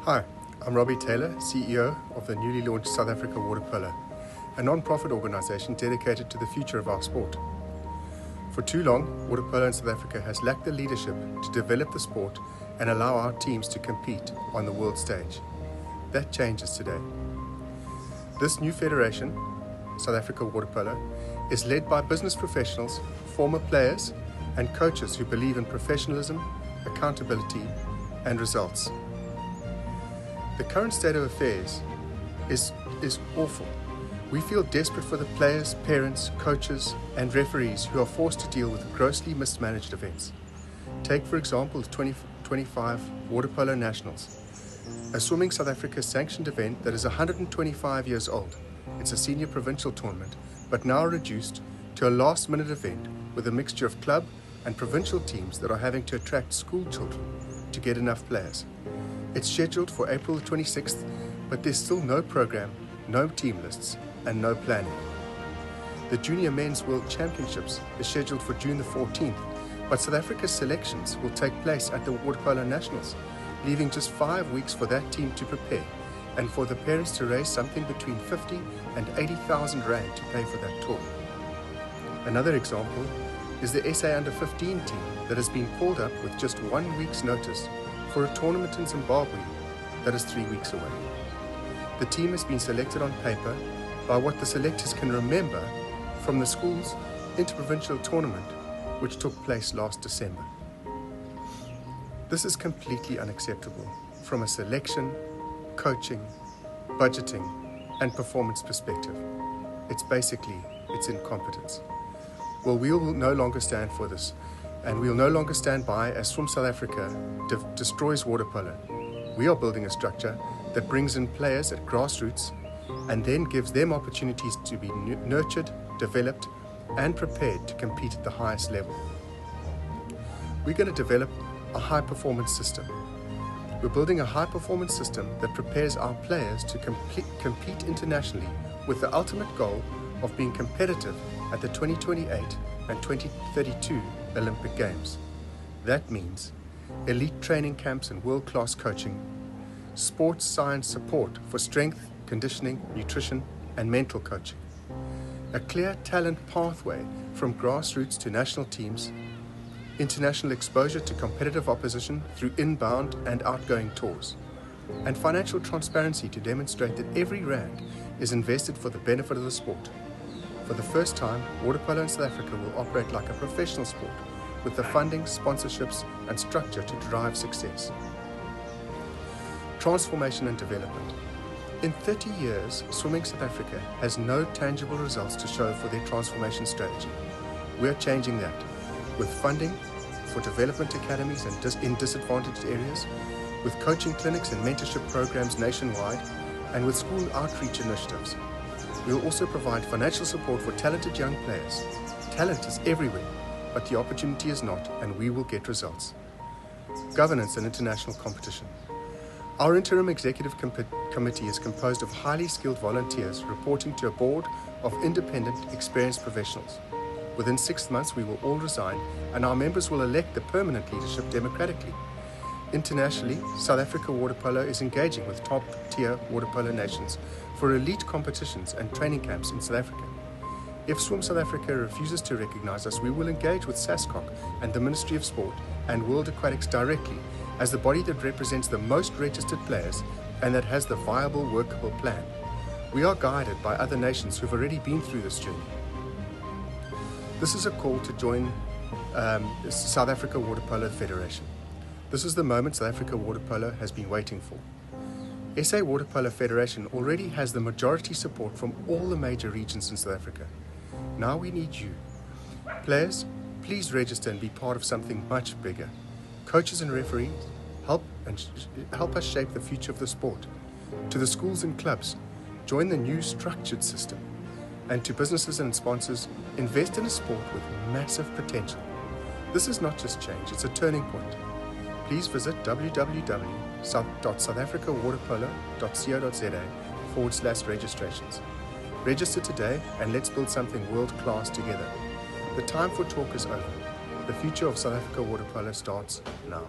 Hi, I'm Robbie Taylor, CEO of the newly launched South Africa Water Polo, a non-profit organisation dedicated to the future of our sport. For too long, water polo in South Africa has lacked the leadership to develop the sport and allow our teams to compete on the world stage. That changes today. This new federation, South Africa Water Polo, is led by business professionals, former players and coaches who believe in professionalism, accountability and results. The current state of affairs is awful. We feel desperate for the players, parents, coaches and referees who are forced to deal with grossly mismanaged events. Take for example the 2025 Water Polo Nationals, a Swimming South Africa sanctioned event that is 125 years old. It's a senior provincial tournament, but now reduced to a last-minute event with a mixture of club and provincial teams that are having to attract school children to get enough players. It's scheduled for April the 26th, but there's still no program, no team lists, and no planning. The Junior Men's World Championships is scheduled for June the 14th, but South Africa's selections will take place at the Water Polo Nationals, leaving just 5 weeks for that team to prepare and for the parents to raise something between 50 and 80,000 rand to pay for that tour. Another example is the SA Under-15 team that has been called up with just 1 week's notice for a tournament in Zimbabwe that is 3 weeks away. The team has been selected on paper by what the selectors can remember from the school's interprovincial tournament which took place last December. This is completely unacceptable from a selection, coaching, budgeting and performance perspective. It's incompetence. Well, we will no longer stand for this, and we will no longer stand by as Swim South Africa destroys water polo. We are building a structure that brings in players at grassroots and then gives them opportunities to be nurtured, developed and prepared to compete at the highest level. We're going to develop a high-performance system. We're building a high-performance system that prepares our players to compete internationally with the ultimate goal of being competitive at the 2028 and 2032 Olympic Games. That means elite training camps and world-class coaching, sports science support for strength, conditioning, nutrition and mental coaching, a clear talent pathway from grassroots to national teams, international exposure to competitive opposition through inbound and outgoing tours, and financial transparency to demonstrate that every rand is invested for the benefit of the sport. For the first time, water polo in South Africa will operate like a professional sport with the funding, sponsorships and structure to drive success. Transformation and development. In 30 years, Swimming South Africa has no tangible results to show for their transformation strategy. We are changing that with funding for development academies in disadvantaged areas, with coaching clinics and mentorship programs nationwide, and with school outreach initiatives. We will also provide financial support for talented young players. Talent is everywhere, but the opportunity is not, and we will get results. Governance and international competition. Our interim executive committee is composed of highly skilled volunteers reporting to a board of independent, experienced professionals. Within 6 months, we will all resign, and our members will elect the permanent leadership democratically. Internationally, South Africa Water Polo is engaging with top-tier water polo nations for elite competitions and training camps in South Africa. If Swim South Africa refuses to recognize us, we will engage with SAWp and the Ministry of Sport and World Aquatics directly as the body that represents the most registered players and that has the viable, workable plan. We are guided by other nations who have already been through this journey. This is a call to join South Africa Water Polo Federation. This is the moment South Africa Water Polo has been waiting for. SA Water Polo Federation already has the majority support from all the major regions in South Africa. Now we need you. Players, please register and be part of something much bigger. Coaches and referees, help us shape the future of the sport. To the schools and clubs, join the new structured system. And to businesses and sponsors, invest in a sport with massive potential. This is not just change, it's a turning point. Please visit www.south.southafricawaterpolo.co.za/registrations. Register today and let's build something world-class together. The time for talk is over. The future of South Africa Water Polo starts now.